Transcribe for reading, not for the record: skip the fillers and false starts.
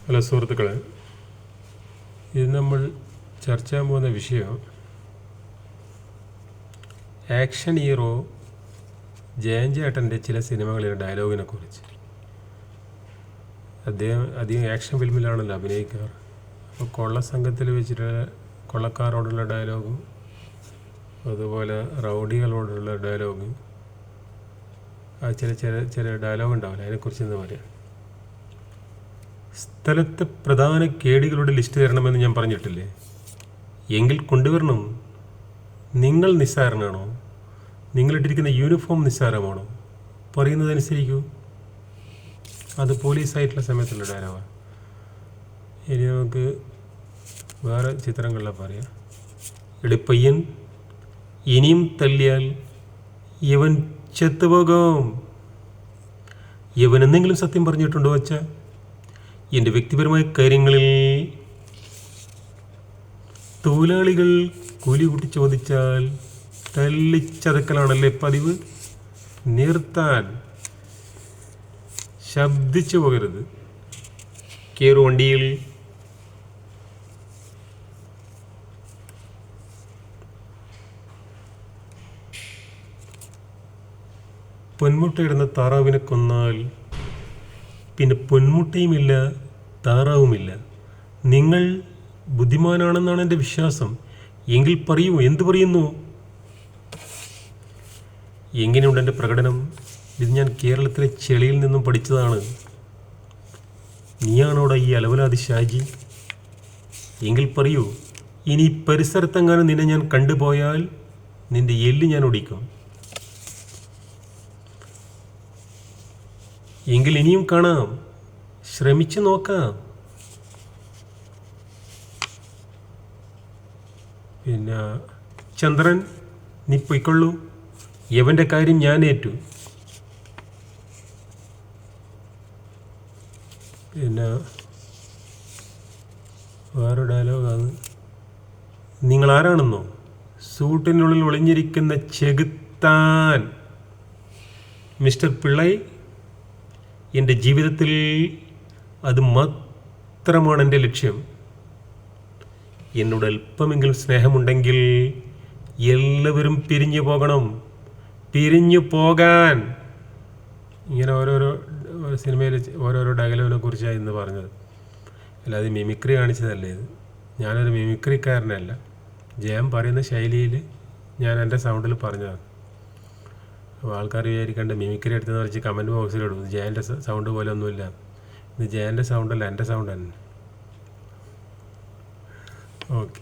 Hello സുഹൃത്തുക്കളെ, ഇത് നമ്മൾ ചർച്ച ചെയ്യാൻ പോകുന്ന വിഷയം ആക്ഷൻ ഹീറോ ജയൻ ചേട്ടൻ്റെ ചില സിനിമകളിലെ ഡയലോഗിനെ കുറിച്ച്. അദ്ദേഹം അധികം ആക്ഷൻ ഫിലിമിലാണല്ലോ അഭിനയിക്കാറ്. അപ്പോൾ കൊള്ള സംഘത്തിൽ വെച്ചിട്ട് കൊള്ളക്കാരോടുള്ള ഡയലോഗും അതുപോലെ റൗഡികളോടുള്ള ഡയലോഗ്, ചില ഡയലോഗ് ഉണ്ടാവില്ല, അതിനെക്കുറിച്ച് എന്ന് പറയാം. സ്ഥലത്തെ പ്രധാന കേടുകളുടെ ലിസ്റ്റ് തരണമെന്ന് ഞാൻ പറഞ്ഞിട്ടില്ലേ? എങ്കിൽ കൊണ്ടുവരണം. നിങ്ങൾ നിസ്സാരനാണോ? നിങ്ങളിട്ടിരിക്കുന്ന യൂണിഫോം നിസ്സാരമാണോ? പറയുന്നതനുസരിക്കൂ. അത് പോലീസായിട്ടുള്ള സമയത്തുള്ള ഡയലോഗാണ്. ഇനി നമുക്ക് വേറെ ചിത്രങ്ങളിലാണ് പറയാം. എളിപ്പയ്യൻ, ഇനിയും തല്ലിയാൽ ഇവൻ ചെത്തുപോകും. ഇവൻ എന്തെങ്കിലും സത്യം പറഞ്ഞിട്ടുണ്ടോ വച്ചാ? എൻ്റെ വ്യക്തിപരമായ കാര്യങ്ങളിൽ തൊഴിലാളികൾ കൂലി കൂട്ടി ചോദിച്ചാൽ തല്ലിച്ചതക്കലാണല്ലേ പതിവ്. നിർത്താൻ, ശബ്ദിച്ചു പോകരുത്. കേറു വണ്ടിയിൽ. പൊന്മുട്ടയിടുന്ന താറാവിനെ കൊന്നാൽ പിന്നെ പൊന്മുട്ടയുമില്ല, താറാവുമില്ല. നിങ്ങൾ ബുദ്ധിമാനാണെന്നാണ് എൻ്റെ വിശ്വാസം. എങ്കിൽ പറയൂ, എന്തു പറയുന്നു? എങ്ങനെയുണ്ട് എൻ്റെ പ്രകടനം? ഇത് ഞാൻ കേരളത്തിലെ ചെളിയിൽ നിന്നും പഠിച്ചതാണ്. നീയാണോടാ ഈ അലവലാതി ഷാജി? എങ്കിൽ പറയൂ, ഇനി പരിസരത്തെങ്ങാനും നിന്നെ ഞാൻ കണ്ടുപോയാൽ നിന്റെ എല്ല് ഞാൻ ഒടിക്കും. എങ്കിൽ ഇനിയും കാണാം, ശ്രമിച്ചു നോക്കാം. പിന്നെ ചന്ദ്രൻ, നീ പൊയ്ക്കൊള്ളൂ, യവൻ്റെ കാര്യം ഞാൻ ഏറ്റു. പിന്നെ വേറെ ഡയലോഗാണ്. നിങ്ങളാരാണെന്നോ? സൂട്ടിനുള്ളിൽ ഒളിഞ്ഞിരിക്കുന്ന ചെകുത്താൻ മിസ്റ്റർ പിള്ളൈ. എൻ്റെ ജീവിതത്തിൽ അത് മാത്രമാണ് എൻ്റെ ലക്ഷ്യം. എന്നോട് അല്പമെങ്കിലും സ്നേഹമുണ്ടെങ്കിൽ എല്ലാവരും പിരിഞ്ഞു പോകണം. പിരിഞ്ഞു പോകാൻ. ഇങ്ങനെ ഓരോരോ സിനിമയിൽ ഓരോരോ ഡയലോഗിനെ കുറിച്ചാണ് ഇന്ന് പറഞ്ഞത്. അല്ലാതെ മിമിക്രി കാണിച്ചതല്ലേ ഇത്. ഞാനൊരു മിമിക്രിക്കാരനല്ല. ജയം പറയുന്ന ശൈലിയിൽ ഞാൻ എൻ്റെ സൗണ്ടിൽ പറഞ്ഞതാണ്. അപ്പോൾ ആൾക്കാർ വിചാരിക്കേണ്ട മിമിക്രി എടുത്തെന്ന് വെച്ച് കമൻറ്റ് ബോക്സിലിടും ജയൻ്റെ സൗണ്ട് പോലെ ഒന്നുമില്ല. ഇത് ജയൻ്റെ സൗണ്ടല്ല, എൻ്റെ സൗണ്ട് തന്നെ. ഓക്കെ.